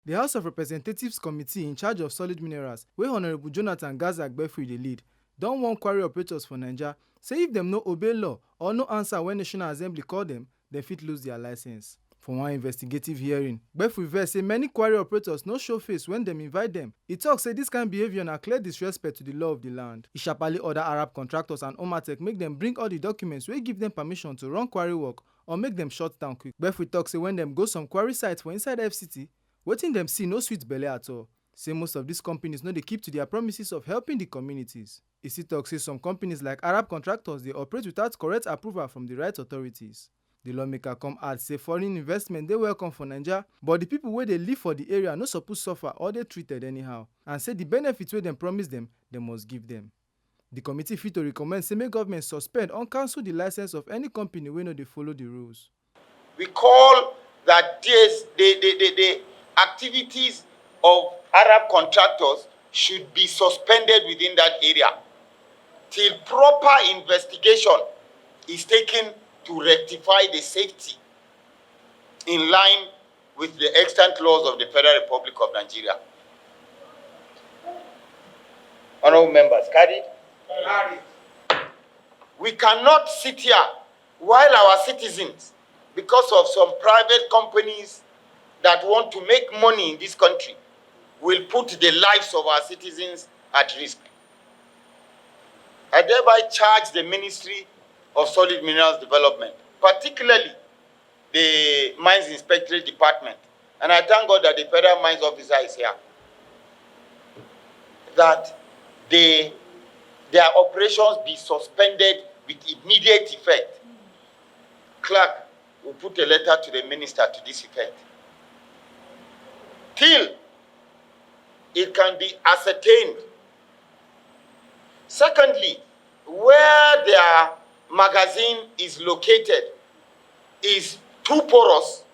The House of Representatives Committee in charge of solid minerals, wey Honourable Jonathan Gbefri dey lead, don warn quarry operators for Naija say if dem no obey law or no answer when National Assembly call dem fit lose their licence. For one investigative hearing, Gbefri vex say many quarry operators no show face when dem invite dem. E tok say dis kind behaviour na clear disrespect to the law of the land. E sharparly order Arab contractors and Omatech make dem bring all the documents wey give dem permission to run quarry work or make dem shut down quick. Gbefri tok say when dem go some quarry sites for inside FCT, wetin dem see no sweet belle at all. Say most of these companies no dey keep to their promises of helping the communities. E still tok say some companies like Arab contractors dey operate without correct approval from the right authorities. The lawmaker come add say foreign investment dey welcome for Naija, but the people wey dey live for the area no suppose suffer or dey treated anyhow, and say the benefits wey dem promise dem must give dem. The committee fit to recommend say make government suspend or cancel the license of any company wey no dey follow the rules. We call that the activities of Arab contractors should be suspended within that area till proper investigation is taken to rectify the safety in line with the extant laws of the Federal Republic of Nigeria. Honorable members, carried? We cannot sit here while our citizens, because of some private companies that want to make money in this country, will put the lives of our citizens at risk. I thereby charge the Ministry of Solid Minerals Development, particularly the Mines Inspectorate Department, and I thank God that the Federal Mines Officer is here, that their operations be suspended with immediate effect. Clerk will put a letter to the minister to this effect, till it can be ascertained. Secondly, where their magazine is located is too porous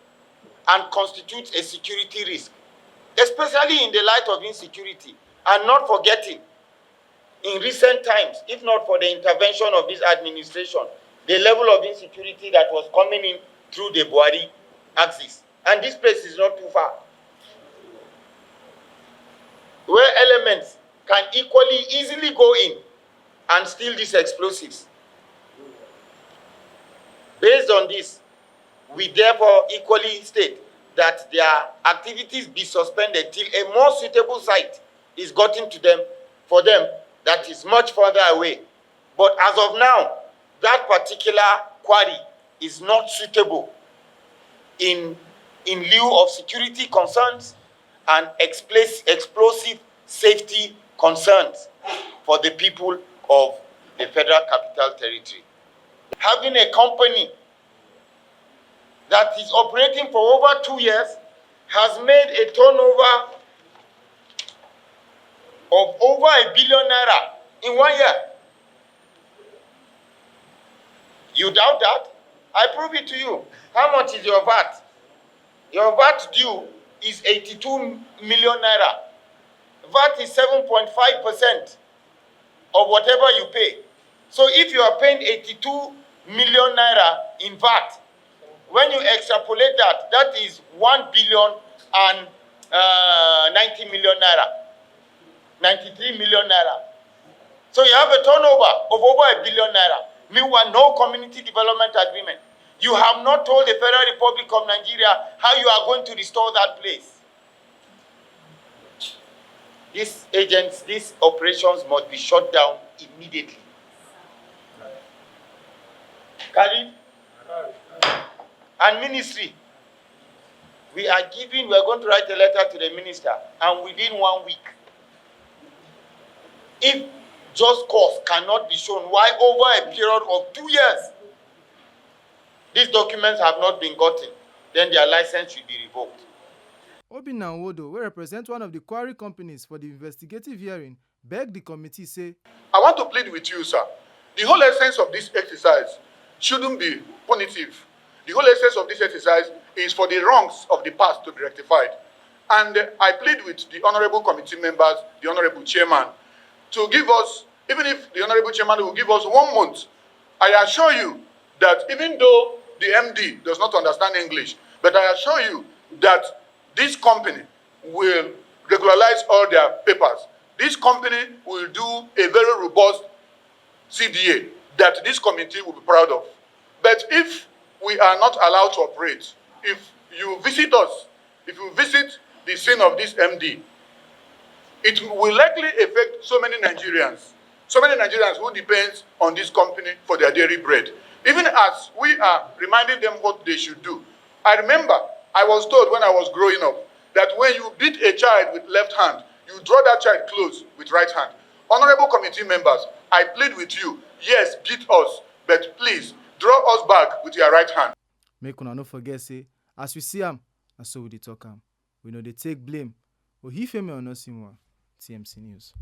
and constitutes a security risk, especially in the light of insecurity, and not forgetting, in recent times, if not for the intervention of this administration, the level of insecurity that was coming in through the Quarry axis. And this place is not too far, where elements can equally easily go in and steal these explosives. Based on this, we therefore equally state that their activities be suspended till a more suitable site is gotten to them, for them, that is much further away. But as of now, that particular quarry is not suitable in lieu of security concerns and explosive safety concerns for the people of the Federal Capital Territory. Having a company that is operating for over 2 years has made a turnover of over ₦1 billion in 1 year. You doubt that? I prove it to you. How much is your VAT? Your VAT due is 82 million naira. VAT is 7.5% of whatever you pay. So if you are paying 82 million naira in VAT, when you extrapolate that, that is 1 billion and 90 million naira, 93 million naira. So you have a turnover of over ₦1 billion naira. Meanwhile, no community development agreement. You have not told the Federal Republic of Nigeria how you are going to restore that place. These agents, these operations must be shut down immediately. Carried? And ministry, we are going to write a letter to the minister, and within 1 week, if just cause cannot be shown why over a period of 2 years these documents have not been gotten, then their license should be revoked. Obinna Nwodo, wey represent one of the quarry companies for the investigative hearing, beg the committee say, I want to plead with you, sir. The whole essence of this exercise shouldn't be punitive. The whole essence of this exercise is for the wrongs of the past to be rectified. And I plead with the honorable committee members, the honorable chairman, to give us, even if the honorable chairman will give us 1 month, I assure you that even though the MD does not understand English, but I assure you that this company will regularize all their papers. This company will do a very robust CDA that this committee will be proud of. But if we are not allowed to operate, if you visit us, if you visit the scene of this MD, it will likely affect so many Nigerians who depend on this company for their daily bread. Even as we are reminding them what they should do. I remember I was told when I was growing up that when you beat a child with left hand, you draw that child close with right hand. Honorable committee members, I plead with you, yes, beat us, but please draw us back with your right hand. Make una no forget say, as we see am, na so we dey talk am. We no dey take blame. Ohifemi Onosinwa, TMC News.